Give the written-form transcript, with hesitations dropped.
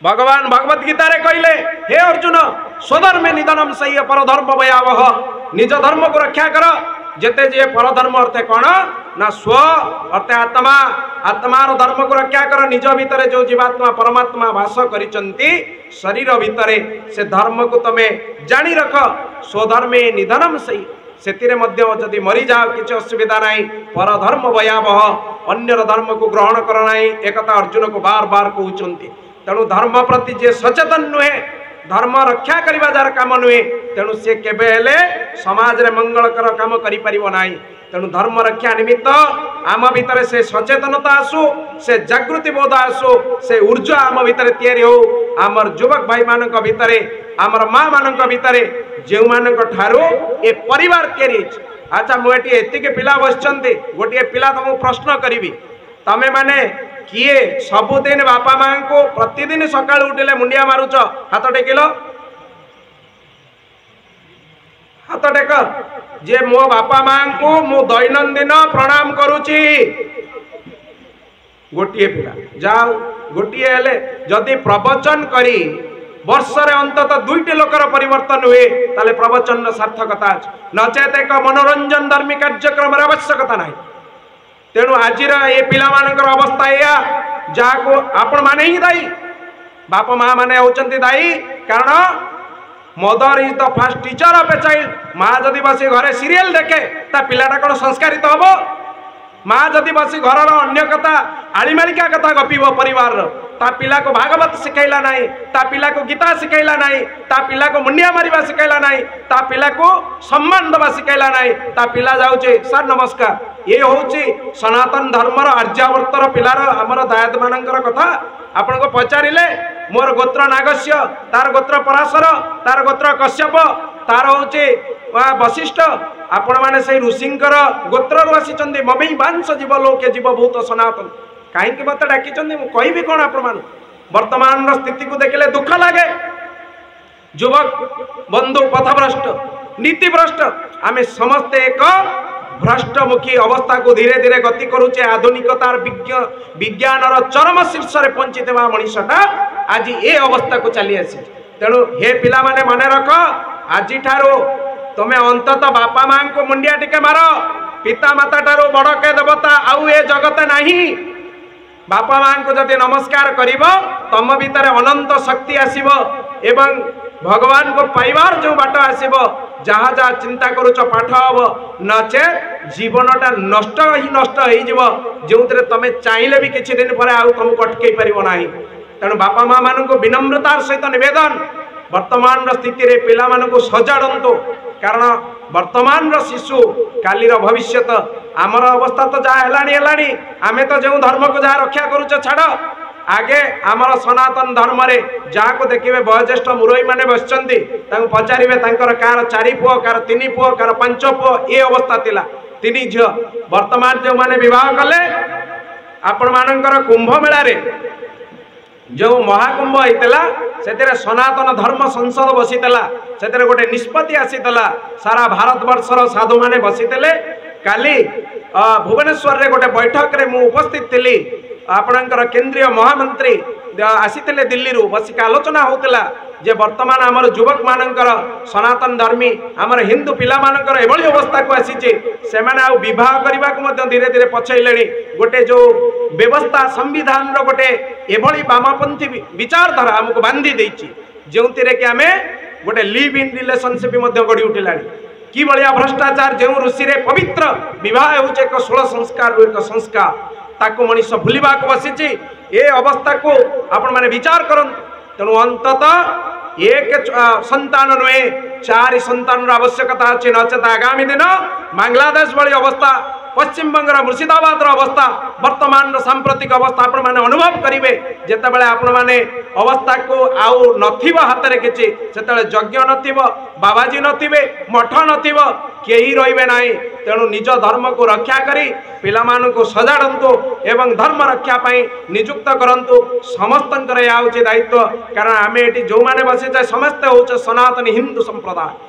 भगवान भगवत गीता रे कहले हे अर्जुन स्वधर्मे निधनम सही परधर्म भयावह निज धर्म को रक्षा कर जेते जे परधर्म अर्थ कौन ना स्व अर्थ आत्मा आत्मार धर्म को रक्षा कर निज भितर जो जीवात्मा परमात्मा वास करिसंती शरीर भितर से धर्म को तमे जानी रख स्वधर्मे निधनम सही सेतिरे मध्य जदि मरी जाओ किसी असुविधा नहीं परधर्म भयावह अन्यर धर्म को ग्रहण कर नहीं एकता अर्जुन को बार बार कहते तेणु धर्म प्रति जे सचेतन नुहे धर्म रक्षा करने जार कम नुहे तेणु सी केबे समाज रे मंगलकर काम करें तेणु धर्म रक्षा निमित्त आम भितर से सचेतनता आसू से जागृति बोध आसू से ऊर्जा आम भितर तैयारी हो आमर युवक भाई मान भितर आमर माँ मान भितर जो मान ठारू ए परिवार तैयारी। अच्छा मुझे एतिक पिला बसचंती गोटे पिला तुमको प्रश्न करी तमें माने किए सबुदिन बापा माँ को प्रतिदिन सकाल उठिले मुंडिया मारुच हाथ टेकिल हाथ टेक जे मो बापा माँ को मु दैनंदिन प्रणाम करुची गोटे पिला जाओ गोटे हेले जदि प्रवचन करी वर्ष रे अंतत दुईटी लोकर परिवर्तन हुए ताले प्रवचन सार्थकता नचेत एक मनोरंजन धर्मी कार्यक्रम आवश्यकता नहीं। तेणु आज ये पिला मानकर अवस्था या जहाँ आपण माने ही दायी बाप माँ माने होचंती दायी कारण mother is the first teacher of a child. माँ जदि बसी घरे सीरियल देखे ता पिलाटा कौन संस्कारित हम माँ जदि बसी घर अन्य कथा आलिमालिका कथा गपिब परिवार ता पिला को भागवत शिखैला नहीं ता पिला को गीता शिखैला नहीं ता पिला को मुंडिया मारिबा शिखैला नहीं ता पिला को सम्मान दबा शिखैला नहीं ता पिला जाउचे सर नमस्कार ये होची सनातन धर्मर आर्यावर्तर पिलार आमर दायद मानकर कथा आपण को पचारिले मोर गोत्र नागस्य तार गोत्र पराशर तार गोत्र कश्यप तार होचे वशिष्ठ आपण माने से ऋषिंकर गोत्र आसी ममई बांश जीव लोके जीव भूत सनातन कहीं मत डाकी कहि कौन आपण मान वर्तमान स्थिति को देखले दुख लगे युवक बंधु पथभ्रष्ट नीतिभ्रष्ट आमे समस्ते एक भ्रष्टमुखी अवस्था को धीरे धीरे गति करुचे आधुनिकतार विज्ञान चरम शीर्ष में पहुंची मनीषटा आज ये अवस्था को चली आसी। तेणु हे पिला माने मन रख आज ठारो तुम अंतत बापा माँ को मुंडिया टिके मार पिता माता ठारो बड़ के देवता आउ ए जगत नहीं बापा माँ को जदि नमस्कार करिब तम भीतर अनंत शक्ति आसीबो एवं भगवान को पाइबार जो बाट आसीबो जहाँ जहाँ चिंता करुच पाठ हम नचे जीवनटा नष्ट ही नष्ट हो जो तुम चाहिए भी किसी दिन पर तुमको अटकई पार ना। तेणु बापा माँ मान को विनम्रतार सहित निवेदन वर्तमान स्थिति रे पिला मान को सजाड़ू कारण वर्तमान शिशु कालीर भविष्य आमर अवस्था तो जहाँ है आमे तो जो धर्म को जहाँ रक्षा करुच छाड़ आगे आमर सनातन धर्म रे जहाँ को देखिए वयोज्येष्ठ मुरई माने बसचंती पचारे कार 4 पुओ कार 3 पुओ कार 5 पुओ ये अवस्था थिला 3 झील वर्तमान जो माने विवाह कले आपण मानकर कुंभ मेला रे जो महाकुंभ होता से सनातन धर्म संसद बसीला से गोटे निष्पत्ति आसीला सारा भारत वर्षर साधु माने बसीते काली भुवनेश्वर रे गोटे बैठक रे मु उपस्थित थी आपणकर केंद्रीय महामंत्री आसीते दिल्ली रू बसिक आलोचना होता जे वर्तमान आमर युवक मानकर सनातन धर्मी आमर हिंदू पिला मानकर एभली अवस्था को आसीचे से माने आ विवाह करने को धीरे धीरे पछैले गोटे जो व्यवस्था संविधान रो गोटे एभली वामपंथी विचारधारा आमको बांधी देछि जो कि आम गोटे लिव इन रिलेशनशिप गढ़ी उठिला कि भाया भ्रष्टाचार जो ऋषि रे पवित्र विवाह हो एक 16 संस्कार एक संस्कार ताको मनीष भूलवा बसी ये अवस्था को आपण मैंने विचार करन। तेणु अंतत एक संतान नुहे 4 संतान आवश्यकता अच्छे नचेत आगामी दिन बांग्लादेश भली अवस्था पश्चिम बंगर मुर्शिदाबाद अवस्था वर्तमान सांप्रतिक अवस्था आपण मैंने अनुभव करेंगे जितेबाला आपण मैंने अवस्था को आउ नथिब हाथ में किसी से यज्ञ नथिब बाबाजी नथिबे मठ नथिब केही रहिबे नाही। तेणु निज धर्म को रक्षा करी पिला मानकु सजाड़ंतु एवं धर्म रक्षा पाई नियुक्त करंतु समस्तंकर या दायित्व कारण आमे एटी जो माने बसिचे समस्त होचे सनातन हिंदू संप्रदाय।